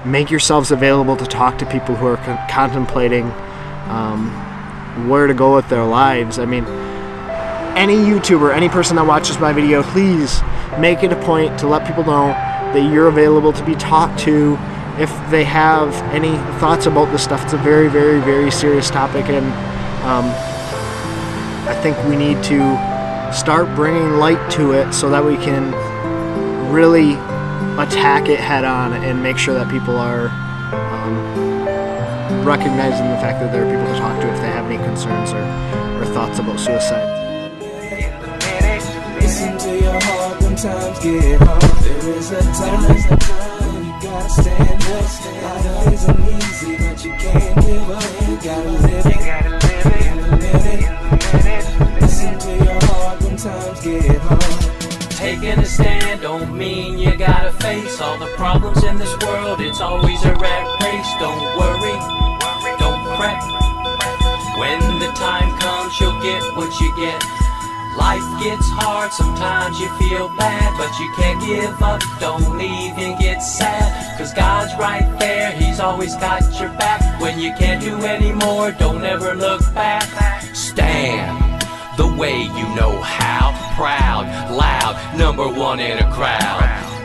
make yourselves available to talk to people who are contemplating where to go with their lives. I mean, any YouTuber, any person that watches my video, please make it a point to let people know that you're available to be talked to if they have any thoughts about this stuff. It's a very, very, very serious topic, and I think we need to start bringing light to it so that we can really attack it head on and make sure that people are recognizing the fact that there are people to talk to if they have any concerns or thoughts about suicide. Listen to your heart when times get hard. There is a time when you gotta stand up. Life isn't easy, but you can't give up. You gotta live it in a minute. Listen to your heart when times get hard. Taking a stand don't mean you gotta face all the problems in this world. It's always a rat race. Don't worry, don't fret. When the time comes, you'll get what you get. Life gets hard, sometimes you feel bad, but you can't give up, don't even get sad, cause God's right there, He's always got your back. When you can't do anymore, don't ever look back. Stand the way you know how, proud, loud, #1 in a crowd.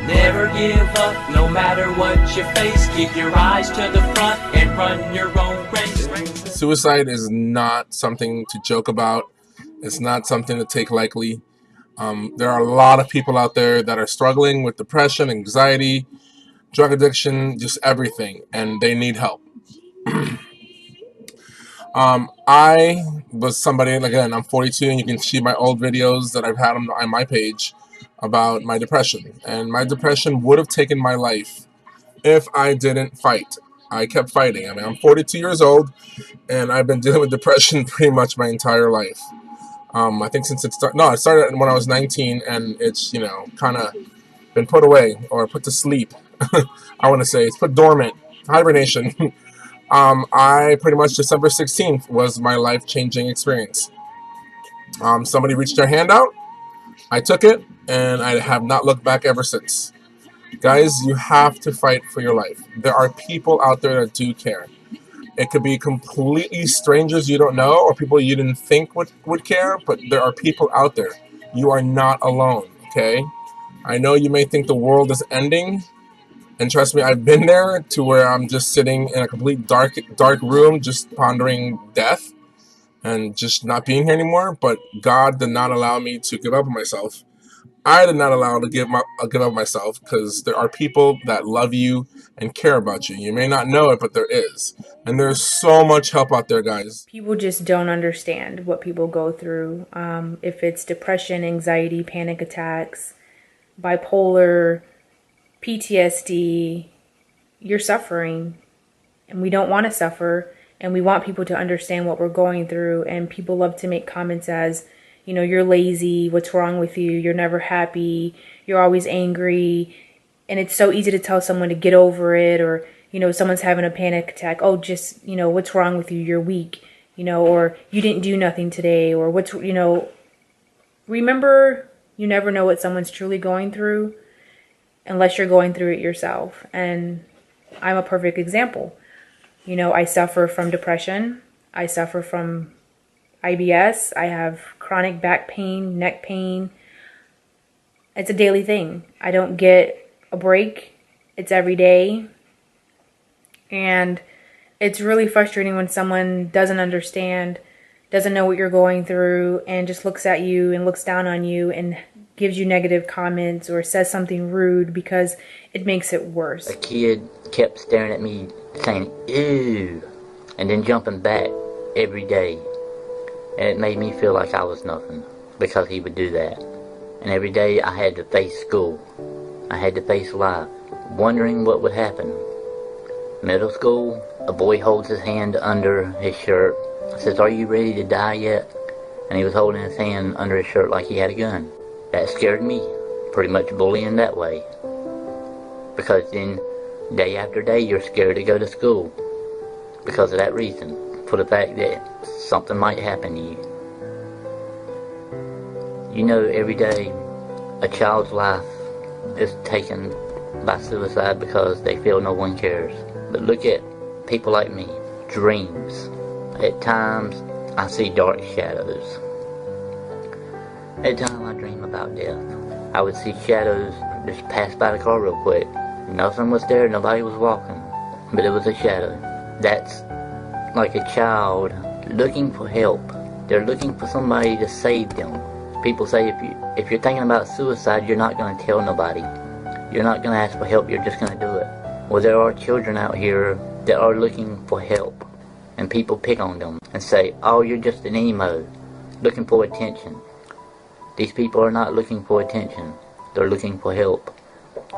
Never give up, no matter what you face. Keep your eyes to the front and run your own race. Suicide is not something to joke about. It's not something to take lightly. There are a lot of people out there that are struggling with depression, anxiety, drug addiction, just everything, and they need help. I was somebody, again, I'm 42, and you can see my old videos that I've had on my page about my depression. And my depression would have taken my life if I didn't fight. I kept fighting. I mean, I'm 42 years old, and I've been dealing with depression pretty much my entire life. I think since it started when I was 19, and it's, kind of been put away or put to sleep. I want to say it's put dormant, hibernation. I pretty much, December 16th was my life-changing experience. Somebody reached their hand out, I took it, and I have not looked back ever since. Guys, you have to fight for your life. There are people out there that do care. It could be completely strangers you don't know or people you didn't think would care, but there are people out there. You are not alone, okay? I know you may think the world is ending, and trust me, I've been there to where I'm just sitting in a complete dark room just pondering death and just not being here anymore, but God did not allow me to give up on myself. I did not allow to give up myself, because there are people that love you and care about you. You may not know it, but there is. And there's so much help out there, guys. People just don't understand what people go through. If it's depression, anxiety, panic attacks, bipolar, PTSD, you're suffering. And we don't want to suffer. And we want people to understand what we're going through. And people love to make comments as, you're lazy, what's wrong with you, you're never happy, you're always angry. And it's so easy to tell someone to get over it, or, someone's having a panic attack, oh, just, what's wrong with you, you're weak, or you didn't do nothing today, or remember, you never know what someone's truly going through unless you're going through it yourself. And I'm a perfect example. I suffer from depression, I suffer from IBS, I have chronic back pain, neck pain. It's a daily thing. I don't get a break. It's every day. And it's really frustrating when someone doesn't understand, doesn't know what you're going through, and just looks at you and looks down on you and gives you negative comments or says something rude, because it makes it worse. A kid kept staring at me saying, ew, and then jumping back every day. And it made me feel like I was nothing, because he would do that. And every day I had to face school. I had to face life, wondering what would happen. Middle school, a boy holds his hand under his shirt, says, are you ready to die yet? And he was holding his hand under his shirt like he had a gun. That scared me, pretty much bullying that way. Because then, day after day, you're scared to go to school. Because of that reason, for the fact that something might happen to you. Every day a child's life is taken by suicide because they feel no one cares. But look at people like me. Dreams. At times, I see dark shadows. At times, I dream about death. I would see shadows just pass by the car real quick. Nothing was there, nobody was walking, but it was a shadow. That's like a child looking for help. They're looking for somebody to save them. People say if you're thinking about suicide, you're not going to tell nobody. You're not going to ask for help, you're just going to do it. Well, there are children out here that are looking for help, and people pick on them and say, oh, you're just an emo, looking for attention. These people are not looking for attention. They're looking for help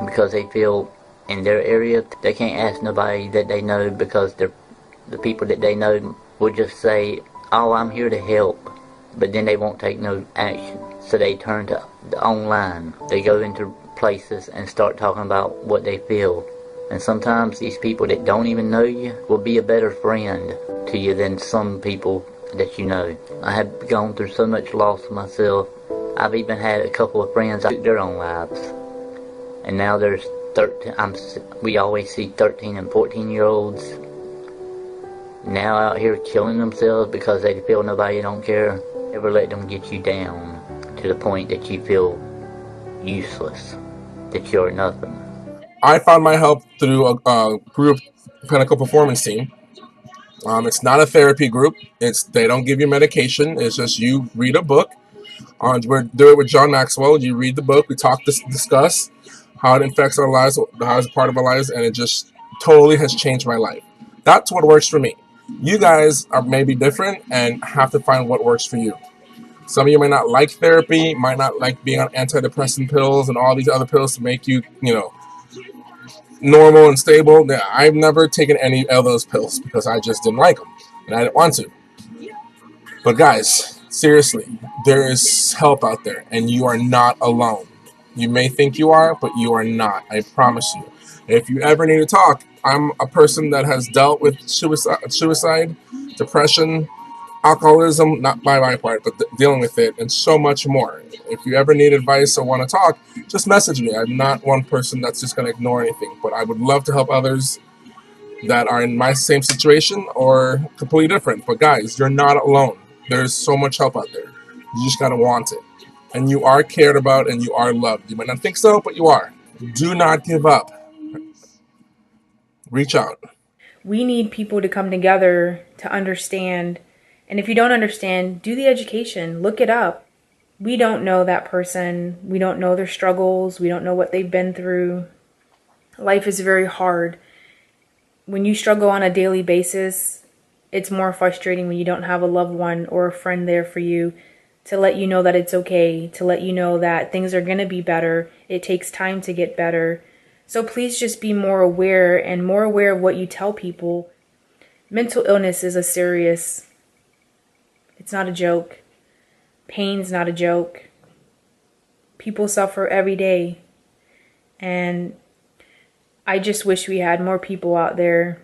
because they feel in their area they can't ask nobody that they know, because the people that they know will just say, oh, I'm here to help, but then they won't take no action. So they turn to the online. They go into places and start talking about what they feel. And sometimes these people that don't even know you will be a better friend to you than some people that you know. I have gone through so much loss myself. I've even had a couple of friends that took their own lives. And now there's 13, we always see 13 and 14-year-olds now out here killing themselves because they feel nobody don't care. Never let them get you down to the point that you feel useless, that you're nothing. I found my help through a group, Pinnacle Performance Team. It's not a therapy group. They don't give you medication. It's just you read a book. We do it with John Maxwell. You read the book. We talk, discuss how it affects our lives, how it's a part of our lives, and it just totally has changed my life. That's what works for me. You guys are maybe different and have to find what works for you. Some of you might not like therapy, might not like being on antidepressant pills and all these other pills to make you, normal and stable. I've never taken any of those pills because I just didn't like them and I didn't want to. But guys, seriously, there is help out there and you are not alone. You may think you are, but you are not. I promise you. If you ever need to talk, I'm a person that has dealt with suicide, depression, alcoholism, not by my part, but dealing with it, and so much more. If you ever need advice or want to talk, just message me. I'm not one person that's just going to ignore anything, but I would love to help others that are in my same situation or completely different. But guys, you're not alone. There's so much help out there. You just got to want it. And you are cared about and you are loved. You might not think so, but you are. Do not give up. Reach out. We need people to come together to understand. And if you don't understand, do the education. Look it up. We don't know that person. We don't know their struggles. We don't know what they've been through. Life is very hard. When you struggle on a daily basis, it's more frustrating when you don't have a loved one or a friend there for you to let you know that it's okay, to let you know that things are going to be better. It takes time to get better. So please just be more aware and more aware of what you tell people. Mental illness is it's not a joke. Pain's not a joke. People suffer every day. And I just wish we had more people out there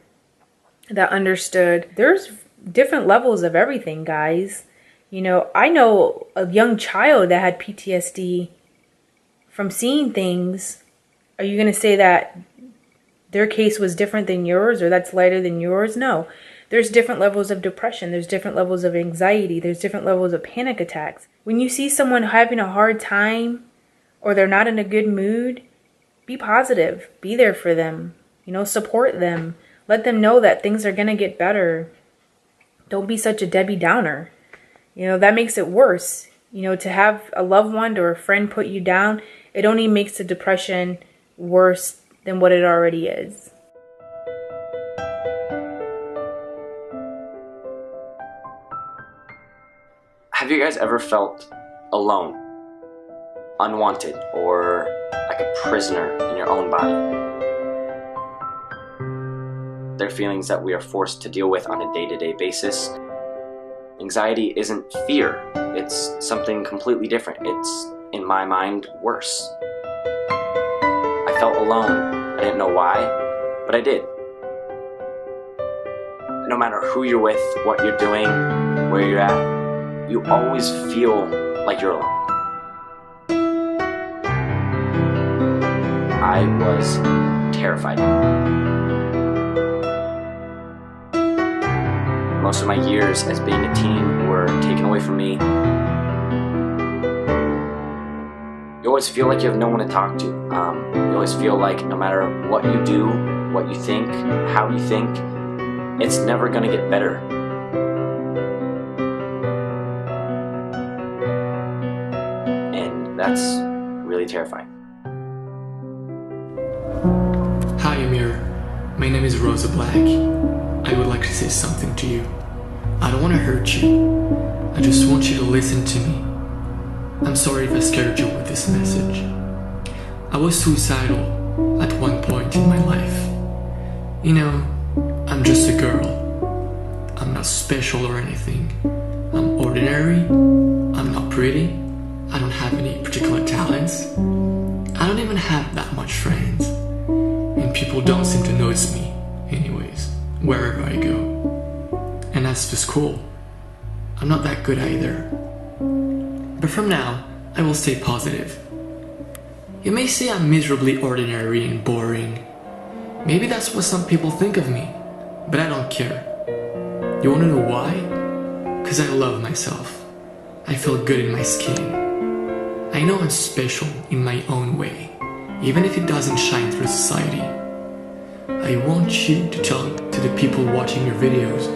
that understood. There's different levels of everything, guys. I know a young child that had PTSD from seeing things. Are you going to say that their case was different than yours or that's lighter than yours? No. There's different levels of depression. There's different levels of anxiety. There's different levels of panic attacks. When you see someone having a hard time or they're not in a good mood, be positive. Be there for them. Support them. Let them know that things are going to get better. Don't be such a Debbie Downer. That makes it worse. To have a loved one or a friend put you down, it only makes the depression worse than what it already is. Have you guys ever felt alone, unwanted, or like a prisoner in your own body? They're feelings that we are forced to deal with on a day-to-day basis. Anxiety isn't fear, it's something completely different. It's, in my mind, worse. I felt alone. I didn't know why, but I did. No matter who you're with, what you're doing, where you're at, you always feel like you're alone. I was terrified. Most of my years as being a teen were taken away from me. You always feel like you have no one to talk to. You always feel like no matter what you do, what you think, how you think, it's never gonna get better. And that's really terrifying. Hi Amir, my name is Rosa Black. I would like to say something to you. I don't want to hurt you, I just want you to listen to me. I'm sorry if I scared you with this message. I was suicidal at one point in my life. You know, I'm just a girl. I'm not special or anything. I'm ordinary, I'm not pretty, I don't have any particular talents. I don't even have that much friends. And people don't seem to notice me anyways, wherever I go. And as for school, I'm not that good either. But from now, I will stay positive. You may say I'm miserably ordinary and boring. Maybe that's what some people think of me, but I don't care. You wanna know why? 'Cause I love myself. I feel good in my skin. I know I'm special in my own way, even if it doesn't shine through society. I want you to tell to the people watching your videos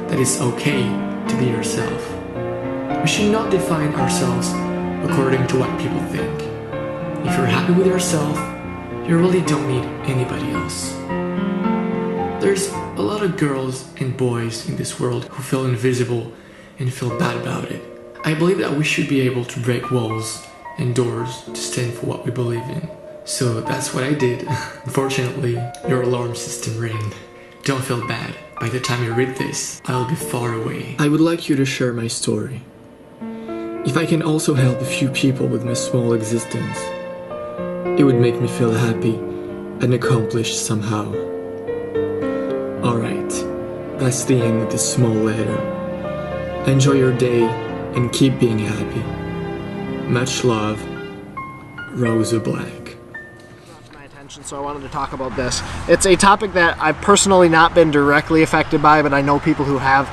that it's okay to be yourself. We should not define ourselves according to what people think. If you're happy with yourself, you really don't need anybody else. There's a lot of girls and boys in this world who feel invisible and feel bad about it. I believe that we should be able to break walls and doors to stand for what we believe in. So that's what I did. Unfortunately, your alarm system rang. Don't feel bad. By the time you read this, I'll be far away. I would like you to share my story. If I can also help a few people with my small existence, it would make me feel happy and accomplished somehow. Alright, that's the end of this small letter. Enjoy your day and keep being happy. Much love, Rosa Black. My attention, so I wanted to talk about this. It's a topic that I've personally not been directly affected by, but I know people who have.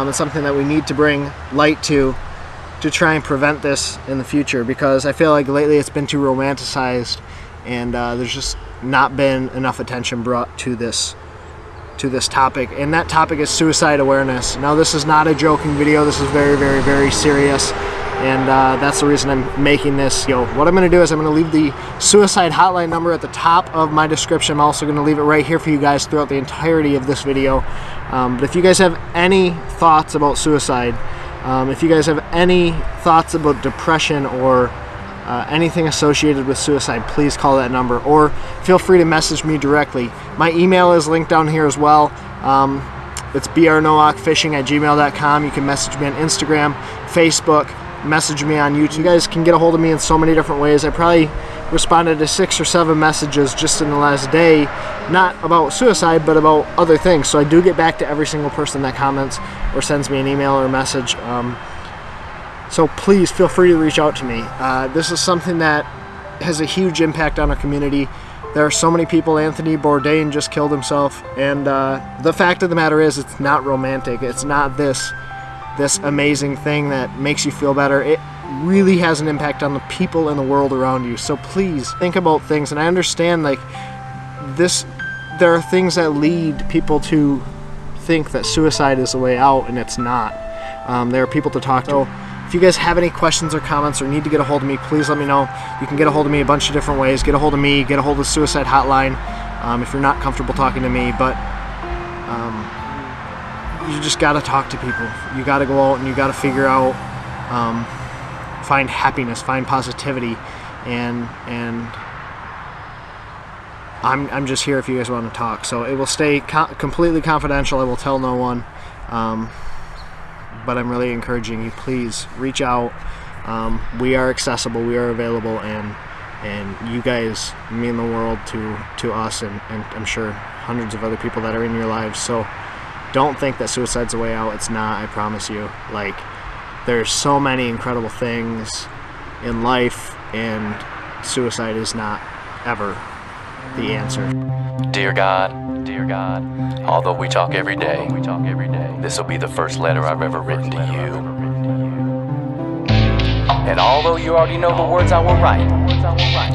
It's something that we need to bring light to try and prevent this in the future, because I feel like lately it's been too romanticized, and there's just not been enough attention brought to this topic, and that topic is suicide awareness. Now, this is not a joking video. This is very, very, very serious, and that's the reason I'm making this. What I'm going to do is I'm going to leave the suicide hotline number at the top of my description. I'm also going to leave it right here for you guys throughout the entirety of this video. But if you guys have any thoughts about suicide, if you guys have any thoughts about depression or anything associated with suicide, please call that number, or feel free to message me directly. My email is linked down here as well. It's brnowakfishing@gmail.com. You can message me on Instagram, Facebook, message me on YouTube. You guys can get a hold of me in so many different ways. I probably responded to 6 or 7 messages just in the last day, not about suicide, but about other things. So I do get back to every single person that comments or sends me an email or a message. So please feel free to reach out to me. This is something that has a huge impact on our community. There are so many people. Anthony Bourdain just killed himself, and the fact of the matter is, it's not romantic. It's not this amazing thing that makes you feel better. It really has an impact on the people in the world around you. So please think about things. And I understand, like, there are things that lead people to think that suicide is the way out, and it's not. There are people to talk to. If you guys have any questions or comments or need to get a hold of me, please let me know. You can get a hold of me a bunch of different ways. Get a hold of me, get a hold of the suicide hotline if you're not comfortable talking to me. But you just got to talk to people. You got to go out and you got to figure out, find happiness, find positivity, and I'm just here if you guys want to talk. So it will stay completely confidential. I will tell no one. But I'm really encouraging you, please reach out. We are accessible, we are available, and you guys mean the world to us, and I'm sure hundreds of other people that are in your lives. So don't think that suicide's the way out. It's not, I promise you. Like, there's so many incredible things in life, and suicide is not ever the answer. Dear God, although we talk every day, this will be the first letter I've ever written to you. And although you already know the words I will write,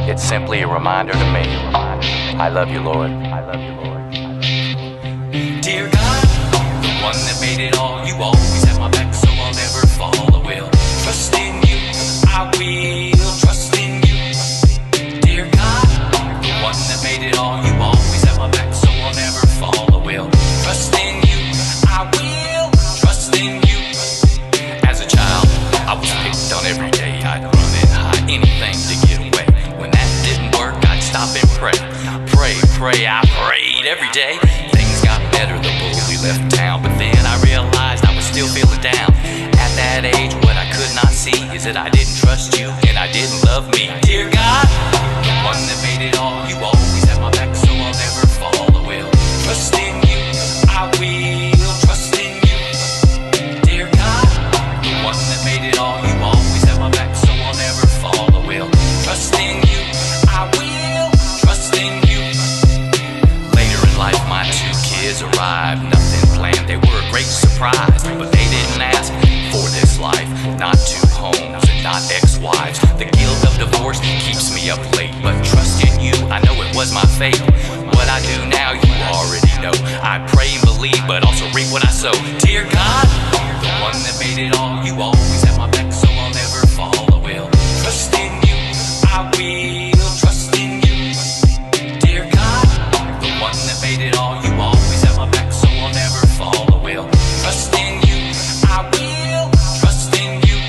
it's simply a reminder to me. I love you, Lord. Dear God, the one that made it all, you always have my back, so I'll never fall. I will trust in you, I will trust in you. Dear God, the one that made it all, you always have my back, so I'll never fall. I will trust in you, I will trust in you. As a child, I was picked on every day. I'd run and hide anything to get away. When that didn't work, I'd stop and pray. I prayed every day. Things got better, the bully left town, but then I realized I was still feeling down. At that age, what I could not see is that I didn't trust you and I didn't love me. Dear God, the one that made it all, you always have my back, so I'll never fall. I will trust in you, I will trust in you. Dear God, the one that made it all, you always have my back, so I'll never fall. I will trust in you, I will trust in you. Later in life, my 2 kids arrived, nothing planned, they were a great surprise, but they didn't ask for this life, not 2 homes and not ex-wives. The guilt of divorce keeps me up late, but trust in you, I know it was my fate. What I do now, you already know. I pray and believe, but also reap what I sow. Dear God, the one that made it all, you always have my back, so I'll never fall. I will trust in you, I will trust in you. Dear God, the one that made it all, you always have my back, so I'll never fall. I will trust in you, I will trust in you.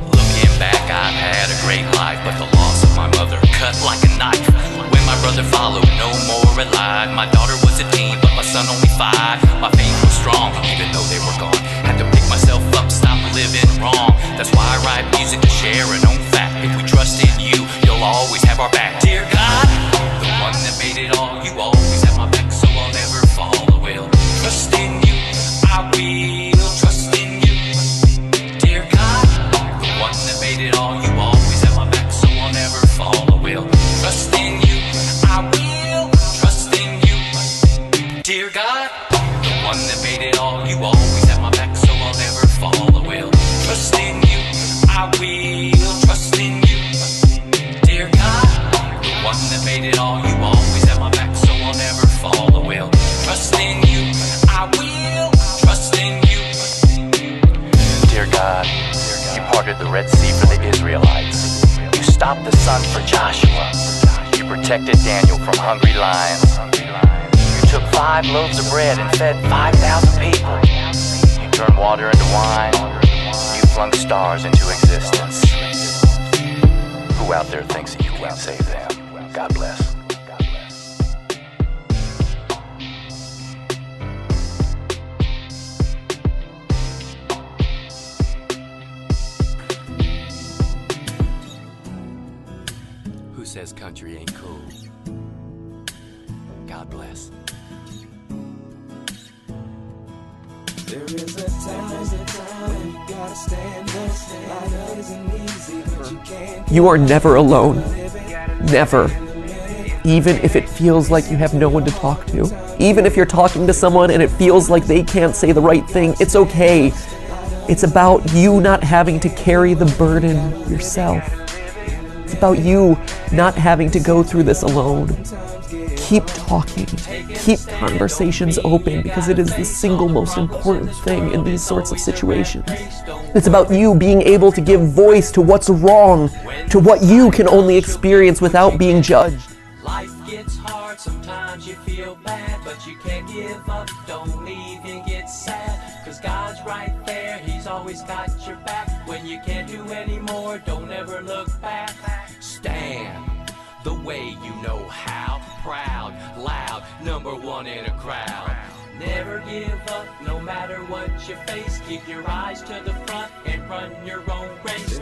Looking back, I've had a great life, but the loss of my mother cut like a knife. When my brother followed, no more alive. My daughter was a teen, but my son only 5. My faith was strong, even though they were gone. Had to pick myself up, stop living wrong. That's why I write music to share an own fact. If we trust in you, you'll always have our back. Dear God, the one that made it all, you always have my back, so I'll never fall. I will trust in you, I will trust in you. Dear God, the one that made it all, you always have my back, so I'll never fall. I will trust in you, I will trust in you. Dear God, the one that made it all, you always have my back, so I'll never fall. I will trust in you, I will trust in you. Dear God, the one that made it all, you always have my back, so I'll never fall. I will trust in you, I will trust in you. Dear God, you parted the Red Sea for the Israelites. You stopped the sun for Joshua. You protected Daniel from hungry lions. You took 5 loaves of bread and fed 5,000 people. You turned water into wine. You flung stars into existence. Who out there thinks that you can't save them? God bless. Who says country ain't cool? God bless. There is a time when you gotta stand up. Life isn't easy, but you can't. You are never alone. Never. Even if it feels like you have no one to talk to. Even if you're talking to someone and it feels like they can't say the right thing, it's okay. It's about you not having to carry the burden yourself. It's about you not having to go through this alone. Keep talking. Keep conversations open, because it is the single most important thing in these sorts of situations. It's about you being able to give voice to what's wrong, to what you can only experience without being judged. Life gets hard, sometimes you feel bad, but you can't give up, don't even get sad, cause God's right there, He's always got your back. When you can't do anymore, don't ever look back. Stand the way you know how, proud, loud, #1 in a crowd. Never give up, no matter what you face. Keep your eyes to the front and run your own race.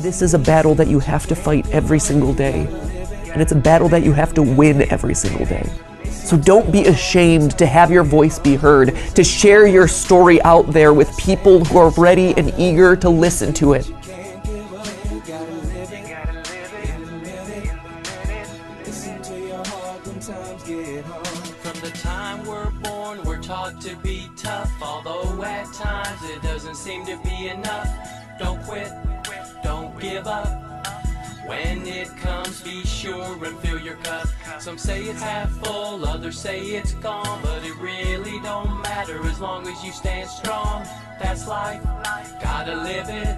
This is a battle that you have to fight every single day. And it's a battle that you have to win every single day. So don't be ashamed to have your voice be heard, to share your story out there with people who are ready and eager to listen to it. seem to be enough. Don't quit, don't give up. When it comes, be sure and fill your cup. Some say it's half full, others say it's gone, but it really don't matter as long as you stand strong. That's life, gotta live it.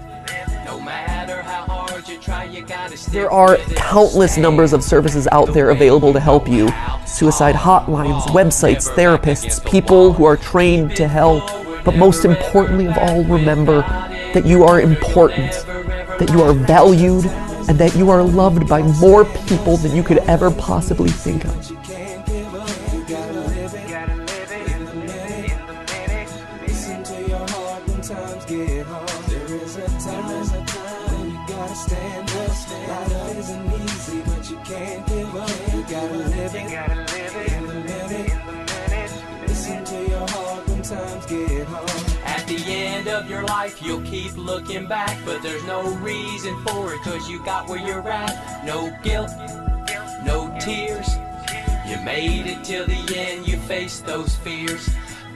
No matter how hard you try, you gotta stick. There are countless numbers of services out there available to help you. Suicide hotlines, websites, therapists, people who are trained to help. But most importantly of all, remember that you are important, that you are valued, and that you are loved by more people than you could ever possibly think of. Listen to your heart when times get hard. There is a time when you gotta stand up. Life isn't easy, but you can't give up. You gotta live it in the minute. Listen to your heart when times get hard. At the end of your life, you'll keep looking back, but there's no reason for it, cause you got where you're at. No guilt, no tears. You made it till the end, you faced those fears.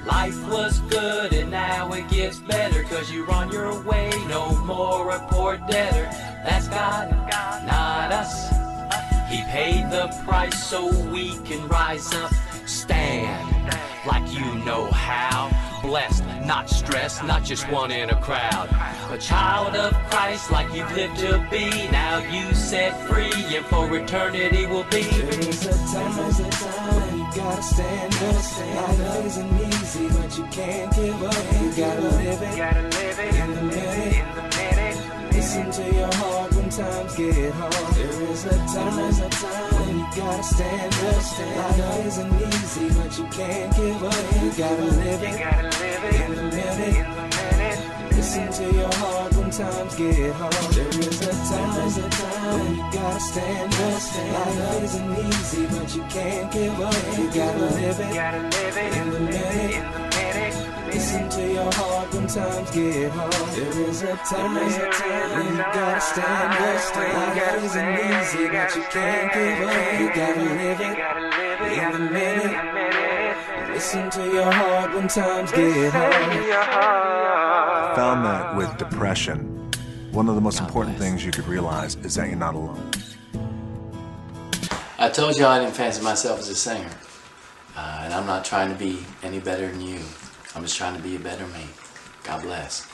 Life was good and now it gets better, cause you're on your way, no more a poor debtor. That's God, not us. He paid the price so we can rise up. Stand like you know how. Blessed, not stressed, not just one in a crowd. A child of Christ like you've lived to be. Now you set free and for eternity will be. There is a time when you gotta stand up. Life isn't easy, but you can't give up. You gotta live it in the minute. Listen to your heart when times get hard. There is a time when you gotta stand up. Life isn't easy, but you can't give up. You gotta live it in the minute. Listen to your heart when times get hard. There is a time when you gotta stand up. Life isn't easy, but you can't give up. You gotta live it in the minute. Listen to your heart when times get hard. There is a time when you gotta stand up. Life isn't easy, but you can't give up. You gotta live it in the minute. Listen to your heart when times get hard. I found that with depression, one of the most important things you could realize is that you're not alone. I told you I didn't fancy myself as a singer. And I'm not trying to be any better than you. I'm just trying to be a better me. God bless.